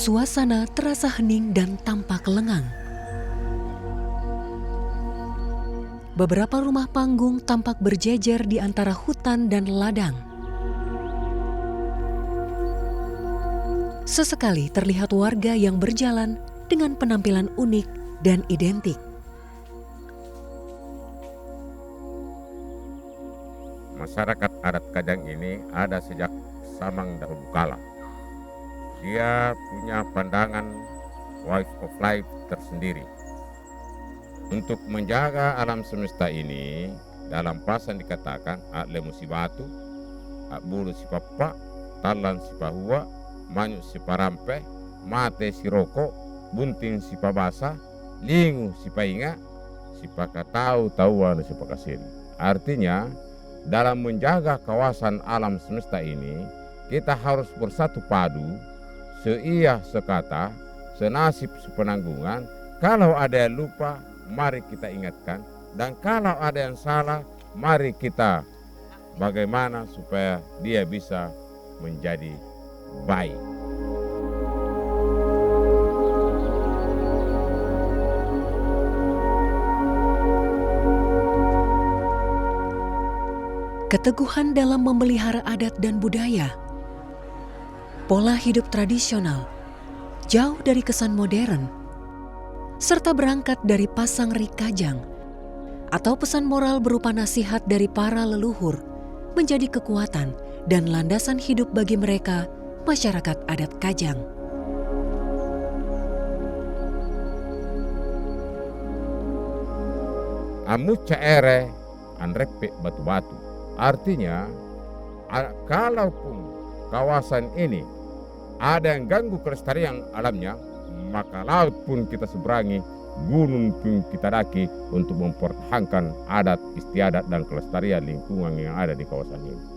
Suasana terasa hening dan tampak lengang. Beberapa rumah panggung tampak berjejer di antara hutan dan ladang. Sesekali terlihat warga yang berjalan dengan penampilan unik dan identik. Masyarakat adat Kajang ini ada sejak zaman dahulu kala. Dia punya pandangan way of life tersendiri. Untuk menjaga alam semesta ini, dalam pasan dikatakan atle musibatu, bulu si papa, talan si pahua, manyu si parampe, mate si roko, bunting si pabasa, lingu si painga, si pakatau tauan si pakasiri. Artinya, dalam menjaga kawasan alam semesta ini, kita harus bersatu padu, seia sekata, senasib sepenanggungan. Kalau ada yang lupa, mari kita ingatkan. Dan kalau ada yang salah, mari kita bagaimana supaya dia bisa menjadi baik. Keteguhan dalam memelihara adat dan budaya, pola hidup tradisional, jauh dari kesan modern, serta berangkat dari pasang Rikajang atau pesan moral berupa nasihat dari para leluhur menjadi kekuatan dan landasan hidup bagi mereka, masyarakat adat Kajang. Amuca ere anrepe batu-batu. Artinya, kalaupun kawasan ini ada yang ganggu kelestarian alamnya, maka laut pun kita seberangi, gunung pun kita daki untuk mempertahankan adat istiadat dan kelestarian lingkungan yang ada di kawasan ini.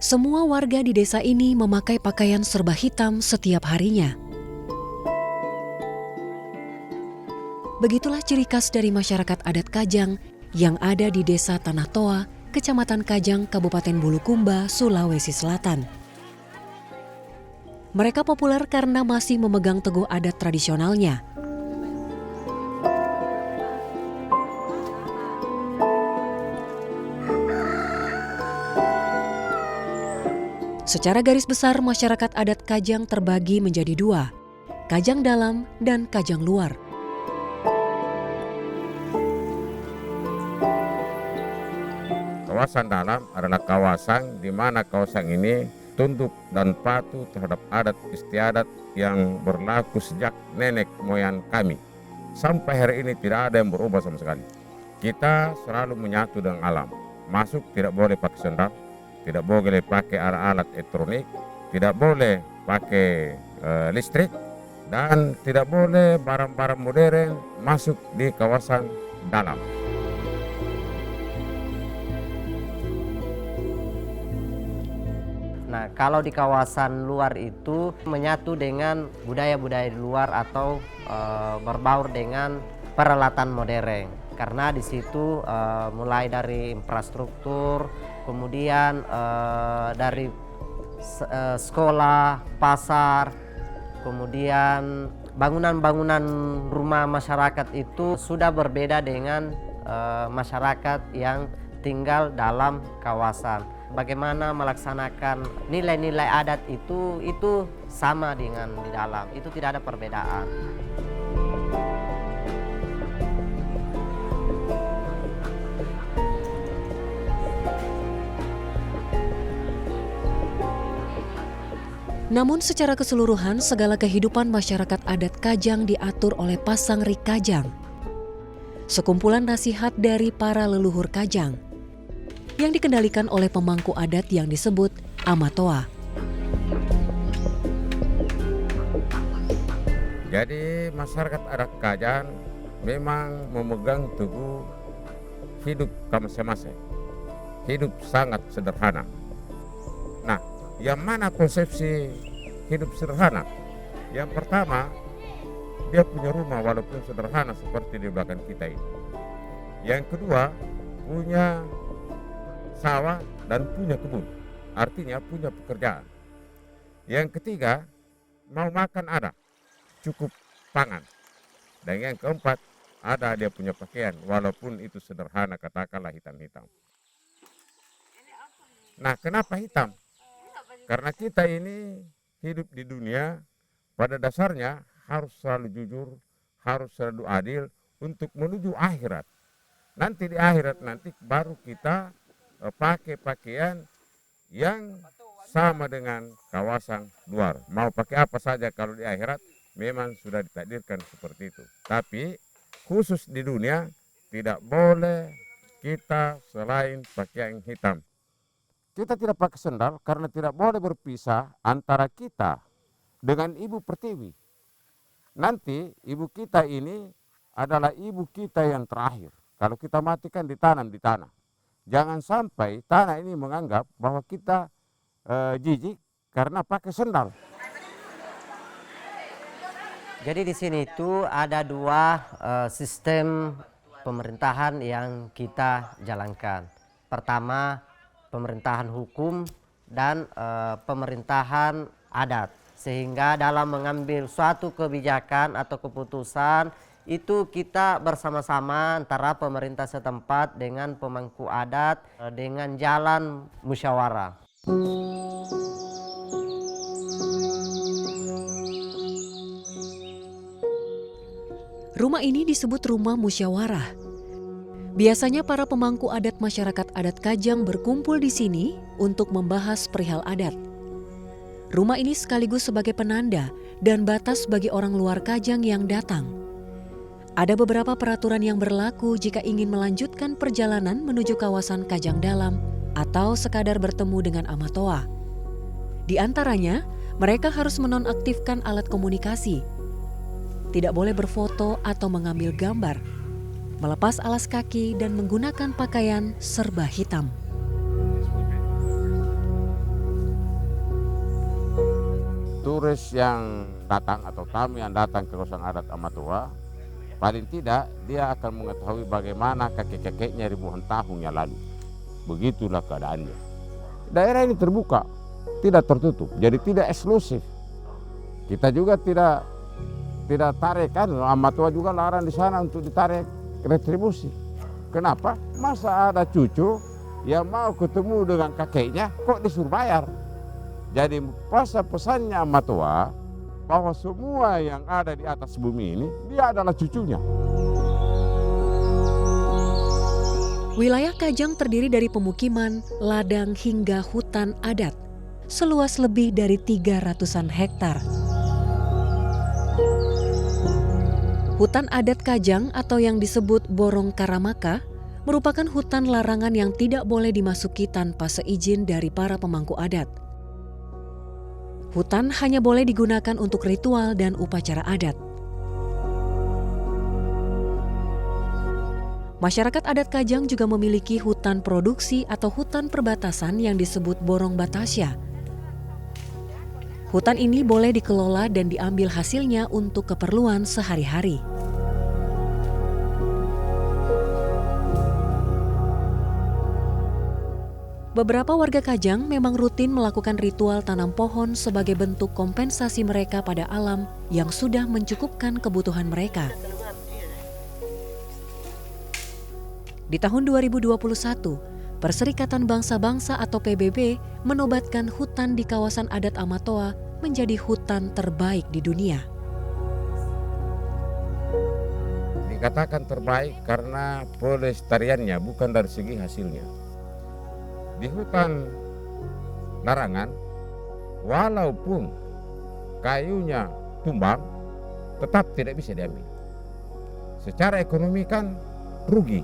Semua warga di desa ini memakai pakaian serba hitam setiap harinya. Begitulah ciri khas dari masyarakat adat Kajang yang ada di Desa Tanah Toa, Kecamatan Kajang, Kabupaten Bulukumba, Sulawesi Selatan. Mereka populer karena masih memegang teguh adat tradisionalnya. Secara garis besar, masyarakat adat Kajang terbagi menjadi dua, Kajang Dalam dan Kajang Luar. Kawasan dalam adalah kawasan di mana kawasan ini tunduk dan patuh terhadap adat istiadat yang berlaku sejak nenek moyang kami. Sampai hari ini tidak ada yang berubah sama sekali. Kita selalu menyatu dengan alam. Masuk tidak boleh pakai sendal, tidak boleh pakai alat-alat elektronik, tidak boleh pakai listrik, dan tidak boleh barang-barang modern masuk di kawasan dalam. Nah, kalau di kawasan luar itu menyatu dengan budaya-budaya di luar atau berbaur dengan peralatan modern. Karena di situ mulai dari infrastruktur, kemudian dari sekolah, pasar, kemudian bangunan-bangunan rumah masyarakat itu sudah berbeda dengan masyarakat yang tinggal dalam kawasan. Bagaimana melaksanakan nilai-nilai adat itu sama dengan di dalam, itu tidak ada perbedaan. Namun secara keseluruhan segala kehidupan masyarakat adat Kajang diatur oleh pasang Rikajang. Sekumpulan nasihat dari para leluhur Kajang yang dikendalikan oleh pemangku adat yang disebut Amatoa. Jadi masyarakat adat Kajang memang memegang teguh hidup kamase-mase, hidup sangat sederhana. Nah, yang mana konsepsi hidup sederhana? Yang pertama, dia punya rumah walaupun sederhana seperti di belakang kita ini. Yang kedua, punya sawah dan punya kebun, artinya punya pekerjaan. Yang ketiga, mau makan ada, cukup pangan. Dan yang keempat, ada dia punya pakaian, walaupun itu sederhana, katakanlah hitam-hitam. Nah, kenapa hitam? Karena kita ini hidup di dunia, pada dasarnya harus selalu jujur, harus selalu adil untuk menuju akhirat. Nanti di akhirat nanti baru kita pakai pakaian yang sama dengan kawasan luar. Mau pakai apa saja kalau di akhirat memang sudah ditakdirkan seperti itu. Tapi khusus di dunia tidak boleh kita selain pakaian hitam. Kita tidak pakai sendal karena tidak boleh berpisah antara kita dengan ibu pertiwi. Nanti ibu kita ini adalah ibu kita yang terakhir. Kalau kita matikan ditanam di tanah. Jangan sampai tanah ini menganggap bahwa kita jijik karena pakai sendal. Jadi di sini itu ada dua sistem pemerintahan yang kita jalankan. Pertama, pemerintahan hukum dan pemerintahan adat. Sehingga dalam mengambil suatu kebijakan atau keputusan itu kita bersama-sama antara pemerintah setempat dengan pemangku adat dengan jalan musyawarah. Rumah ini disebut rumah musyawarah. Biasanya para pemangku adat masyarakat adat Kajang berkumpul di sini untuk membahas perihal adat. Rumah ini sekaligus sebagai penanda dan batas bagi orang luar Kajang yang datang. Ada beberapa peraturan yang berlaku jika ingin melanjutkan perjalanan menuju kawasan Kajang Dalam atau sekadar bertemu dengan Amatoa. Di antaranya, mereka harus menonaktifkan alat komunikasi, tidak boleh berfoto atau mengambil gambar, melepas alas kaki dan menggunakan pakaian serba hitam. Turis yang datang atau tamu yang datang ke kawasan adat Amatoa, paling tidak dia akan mengetahui bagaimana kakek-kakeknya ribuan tahun yang lalu. Begitulah keadaannya. Daerah ini terbuka, tidak tertutup, jadi tidak eksklusif. Kita juga tidak tarik kan, Amatoa juga larang di sana untuk ditarik retribusi. Kenapa? Masa ada cucu yang mau ketemu dengan kakeknya kok disuruh bayar? Jadi pesannya Amatoa bahwa semua yang ada di atas bumi ini dia adalah cucunya. Wilayah Kajang terdiri dari pemukiman, ladang hingga hutan adat, seluas lebih dari 300-an hektar. Hutan adat Kajang atau yang disebut Borong Karamaka merupakan hutan larangan yang tidak boleh dimasuki tanpa seizin dari para pemangku adat. Hutan hanya boleh digunakan untuk ritual dan upacara adat. Masyarakat adat Kajang juga memiliki hutan produksi atau hutan perbatasan yang disebut Borong Batasya. Hutan ini boleh dikelola dan diambil hasilnya untuk keperluan sehari-hari. Beberapa warga Kajang memang rutin melakukan ritual tanam pohon sebagai bentuk kompensasi mereka pada alam yang sudah mencukupkan kebutuhan mereka. Di tahun 2021, Perserikatan Bangsa-Bangsa atau PBB menobatkan hutan di kawasan adat Amatoa menjadi hutan terbaik di dunia. Dikatakan terbaik karena pelestariannya, bukan dari segi hasilnya. Di hutan larangan, walaupun kayunya tumbang, tetap tidak bisa diambil. Secara ekonomi kan rugi,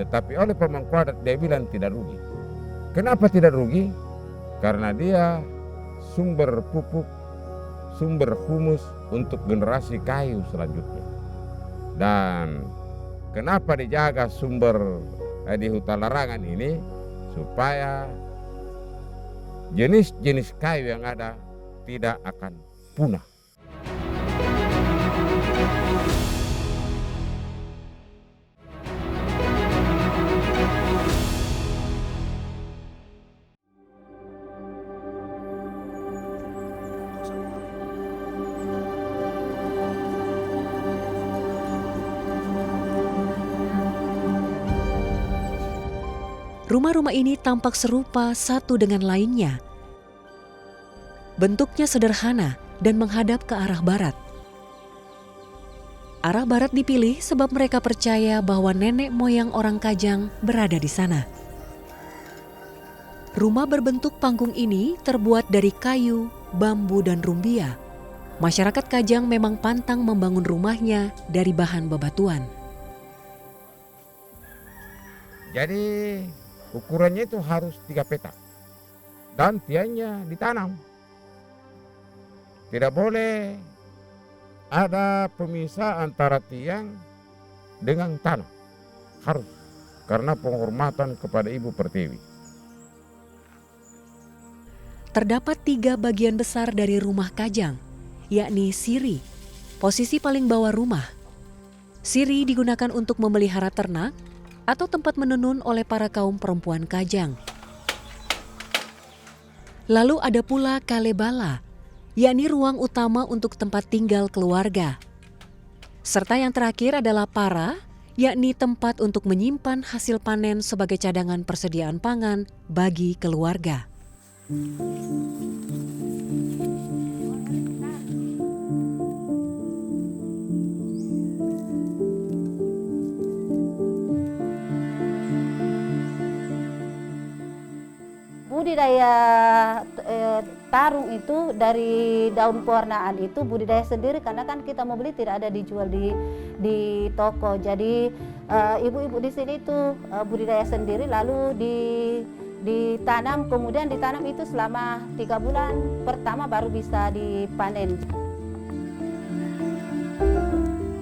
tetapi oleh pemangku adat dia bilang tidak rugi. Kenapa tidak rugi? Karena dia sumber pupuk, sumber humus untuk generasi kayu selanjutnya. Dan kenapa dijaga sumber di hutan larangan ini? Supaya jenis-jenis kayu yang ada tidak akan punah. Rumah-rumah ini tampak serupa satu dengan lainnya. Bentuknya sederhana dan menghadap ke arah barat. Arah barat dipilih sebab mereka percaya bahwa nenek moyang orang Kajang berada di sana. Rumah berbentuk panggung ini terbuat dari kayu, bambu, dan rumbia. Masyarakat Kajang memang pantang membangun rumahnya dari bahan bebatuan. Jadi ukurannya itu harus 3 petak dan tiangnya ditanam. Tidak boleh ada pemisah antara tiang dengan tanah. Harus, karena penghormatan kepada Ibu Pertiwi. Terdapat 3 bagian besar dari rumah Kajang, yakni siri, posisi paling bawah rumah. Siri digunakan untuk memelihara ternak atau tempat menenun oleh para kaum perempuan Kajang. Lalu ada pula kalebala, yakni ruang utama untuk tempat tinggal keluarga. Serta yang terakhir adalah para, yakni tempat untuk menyimpan hasil panen sebagai cadangan persediaan pangan bagi keluarga. Budidaya tarung itu dari daun pewarnaan itu budidaya sendiri, karena kan kita mau beli tidak ada dijual di toko. Jadi ibu-ibu di sini itu budidaya sendiri, lalu ditanam, kemudian ditanam itu selama 3 bulan pertama baru bisa dipanen.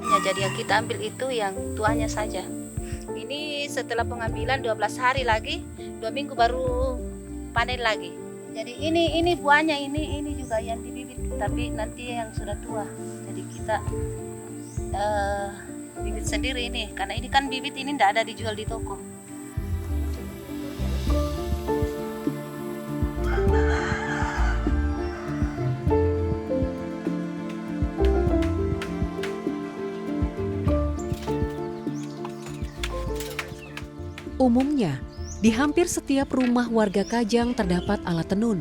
Ya, jadi yang kita ambil itu yang tuanya saja. Ini setelah pengambilan 12 hari lagi, 2 minggu baru panen lagi. Jadi ini buahnya, ini juga yang dibibit, tapi nanti yang sudah tua. Jadi kita bibit sendiri ini, karena ini kan bibit ini tidak ada dijual di toko. Umumnya, di hampir setiap rumah warga Kajang terdapat alat tenun.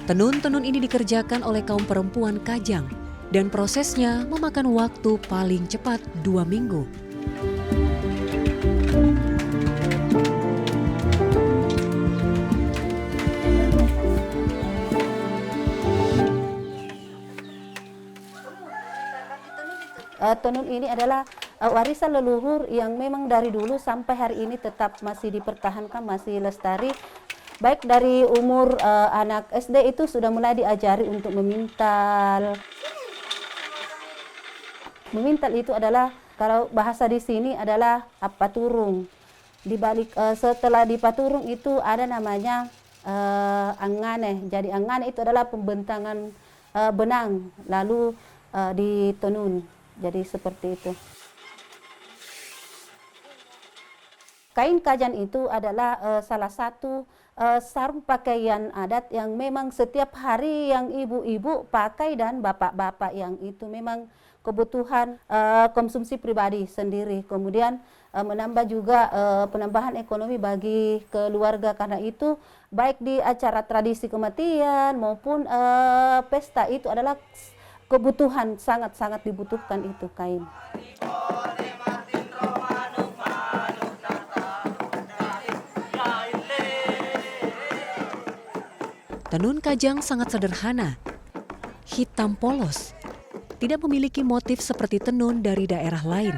Tenun-tenun ini dikerjakan oleh kaum perempuan Kajang dan prosesnya memakan waktu paling cepat 2 minggu. Tenun ini adalah warisan leluhur yang memang dari dulu sampai hari ini tetap masih dipertahankan, masih lestari. Baik dari umur anak SD itu sudah mulai diajari untuk memintal. Memintal itu adalah, kalau bahasa di sini adalah paturung. Di balik setelah di paturung itu ada namanya angane. Jadi angane itu adalah pembentangan benang lalu ditenun. Jadi seperti itu. Kain Kajang itu adalah salah satu sarung pakaian adat yang memang setiap hari yang ibu-ibu pakai dan bapak-bapak yang itu memang kebutuhan konsumsi pribadi sendiri. Kemudian menambah juga penambahan ekonomi bagi keluarga, karena itu baik di acara tradisi kematian maupun pesta itu adalah kebutuhan, sangat-sangat dibutuhkan itu kain. Tenun Kajang sangat sederhana, hitam polos, tidak memiliki motif seperti tenun dari daerah lain.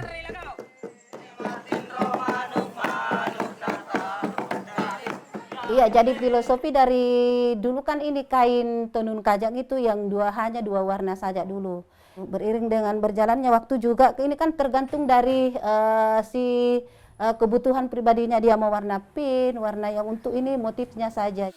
Iya, jadi filosofi dari dulu kan ini kain tenun kajang itu yang hanya dua warna saja dulu. Beriring dengan berjalannya waktu juga, ini kan tergantung dari kebutuhan pribadinya, dia mau warna pink, warna yang untuk ini motifnya saja.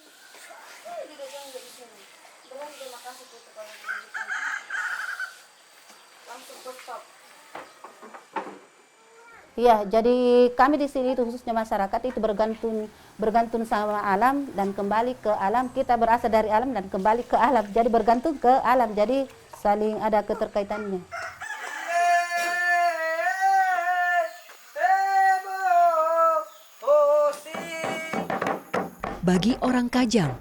Iya, jadi kami di sini itu khususnya masyarakat itu bergantung sama alam dan kembali ke alam. Kita berasal dari alam dan kembali ke alam. Jadi bergantung ke alam. Jadi saling ada keterkaitannya. Bagi orang Kajang,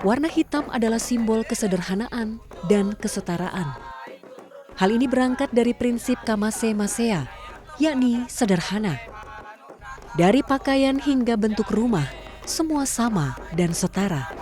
warna hitam adalah simbol kesederhanaan dan kesetaraan. Hal ini berangkat dari prinsip Kamase Masea, yakni sederhana. Dari pakaian hingga bentuk rumah, semua sama dan setara.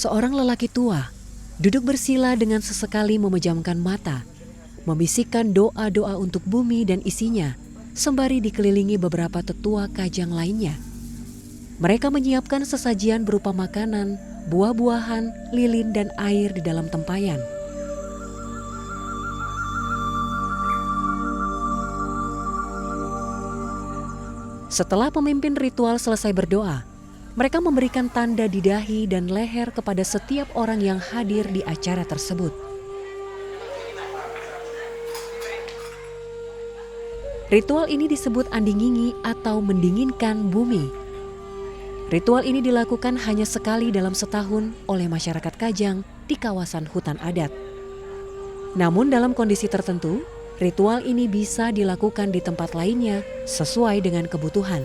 Seorang lelaki tua duduk bersila dengan sesekali memejamkan mata, membisikkan doa-doa untuk bumi dan isinya, sembari dikelilingi beberapa tetua Kajang lainnya. Mereka menyiapkan sesajian berupa makanan, buah-buahan, lilin, dan air di dalam tempayan. Setelah pemimpin ritual selesai berdoa, mereka memberikan tanda di dahi dan leher kepada setiap orang yang hadir di acara tersebut. Ritual ini disebut andingingi atau mendinginkan bumi. Ritual ini dilakukan hanya sekali dalam setahun oleh masyarakat Kajang di kawasan hutan adat. Namun dalam kondisi tertentu, ritual ini bisa dilakukan di tempat lainnya sesuai dengan kebutuhan.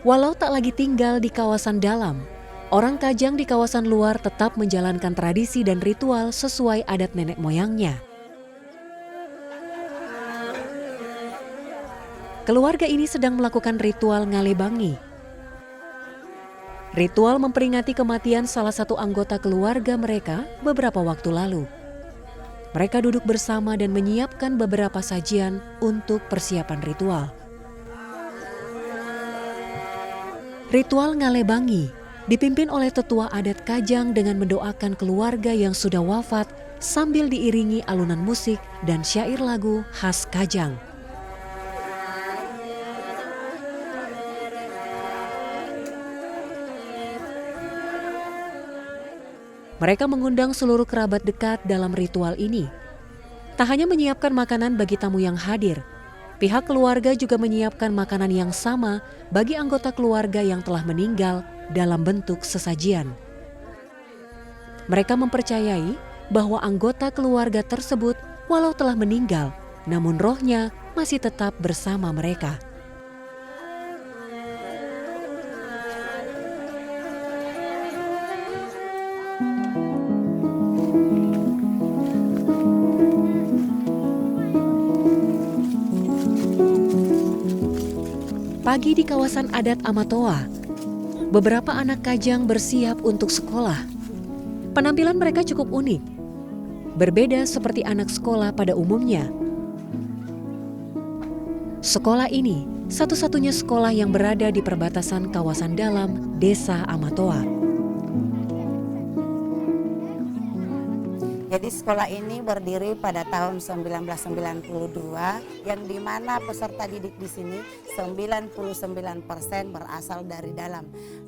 Walau tak lagi tinggal di kawasan dalam, orang Kajang di kawasan luar tetap menjalankan tradisi dan ritual sesuai adat nenek moyangnya. Keluarga ini sedang melakukan ritual ngalebangi. Ritual memperingati kematian salah satu anggota keluarga mereka beberapa waktu lalu. Mereka duduk bersama dan menyiapkan beberapa sajian untuk persiapan ritual. Ritual ngalebangi dipimpin oleh tetua adat Kajang dengan mendoakan keluarga yang sudah wafat sambil diiringi alunan musik dan syair lagu khas Kajang. Mereka mengundang seluruh kerabat dekat dalam ritual ini. Tak hanya menyiapkan makanan bagi tamu yang hadir, pihak keluarga juga menyiapkan makanan yang sama bagi anggota keluarga yang telah meninggal dalam bentuk sesajian. Mereka mempercayai bahwa anggota keluarga tersebut walau telah meninggal, namun rohnya masih tetap bersama mereka. Pagi di kawasan adat Amatoa, beberapa anak Kajang bersiap untuk sekolah. Penampilan mereka cukup unik, berbeda seperti anak sekolah pada umumnya. Sekolah ini satu-satunya sekolah yang berada di perbatasan kawasan dalam Desa Amatoa. Jadi sekolah ini berdiri pada tahun 1992 yang dimana peserta didik di sini 99% berasal dari dalam.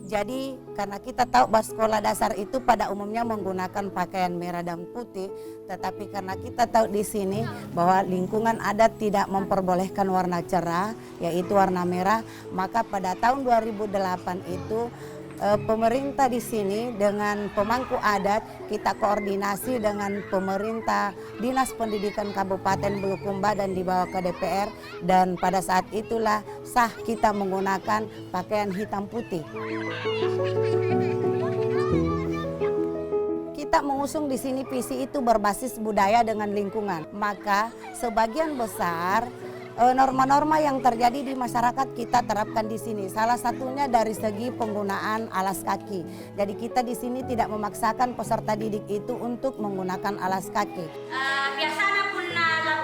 Jadi karena kita tahu bahwa sekolah dasar itu pada umumnya menggunakan pakaian merah dan putih, tetapi karena kita tahu di sini bahwa lingkungan adat tidak memperbolehkan warna cerah, yaitu warna merah, maka pada tahun 2008 itu pemerintah di sini dengan pemangku adat kita koordinasi dengan pemerintah Dinas Pendidikan Kabupaten Bulukumba dan dibawa ke DPR, dan pada saat itulah sah kita menggunakan pakaian hitam putih. Kita mengusung di sini visi itu berbasis budaya dengan lingkungan, maka sebagian besar norma-norma yang terjadi di masyarakat kita terapkan di sini. Salah satunya dari segi penggunaan alas kaki. Jadi kita di sini tidak memaksakan peserta didik itu untuk menggunakan alas kaki. Biasanya pun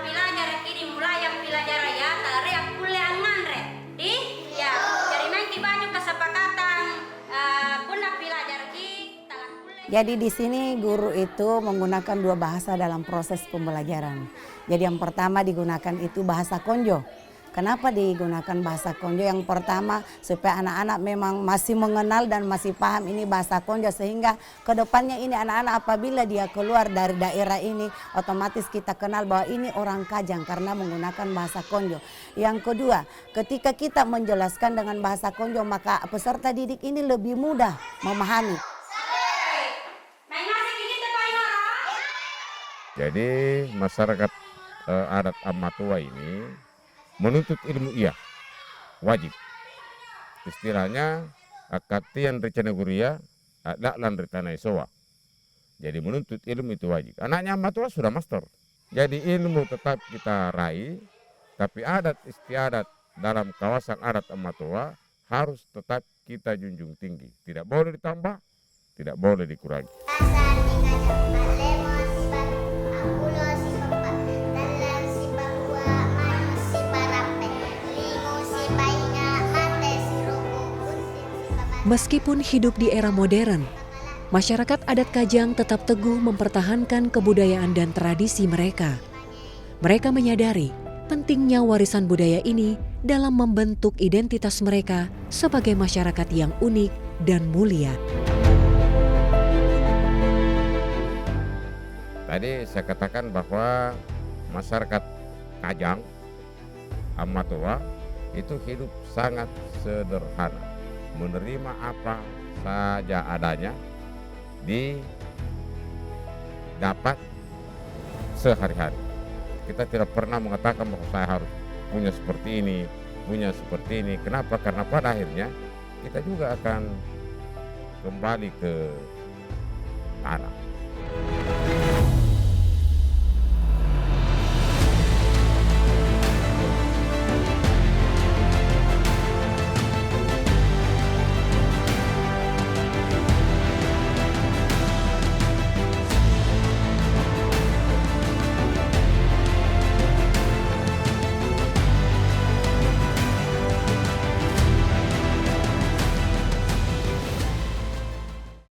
pelajar ini mulai yang pelajar ya, tari yang kuliah manre. Di ya, jadi nanti banyak kesepakatan pun pelajar ki tangan kuliah. Jadi di sini guru itu menggunakan dua bahasa dalam proses pembelajaran. Jadi yang pertama digunakan itu bahasa konjo. Kenapa digunakan bahasa konjo? Yang pertama supaya anak-anak memang masih mengenal dan masih paham ini bahasa konjo, sehingga kedepannya ini anak-anak apabila dia keluar dari daerah ini otomatis kita kenal bahwa ini orang Kajang karena menggunakan bahasa konjo. Yang kedua, ketika kita menjelaskan dengan bahasa konjo maka peserta didik ini lebih mudah memahami. Jadi masyarakat adat Amatoa ini menuntut ilmu iya, wajib. Istilahnya akatian rencana guria ada lan rencana isowa. Jadi menuntut ilmu itu wajib. Anaknya Amatoa sudah master. Jadi ilmu tetap kita raih, tapi adat istiadat dalam kawasan adat Amatoa harus tetap kita junjung tinggi. Tidak boleh ditambah, tidak boleh dikurangi. Meskipun hidup di era modern, masyarakat adat Kajang tetap teguh mempertahankan kebudayaan dan tradisi mereka. Mereka menyadari pentingnya warisan budaya ini dalam membentuk identitas mereka sebagai masyarakat yang unik dan mulia. Tadi saya katakan bahwa masyarakat Kajang Amatoa itu hidup sangat sederhana, menerima apa saja adanya didapat sehari-hari. Kita tidak pernah mengatakan bahwa saya harus punya seperti ini, punya seperti ini. Kenapa? Karena pada akhirnya kita juga akan kembali ke tanah.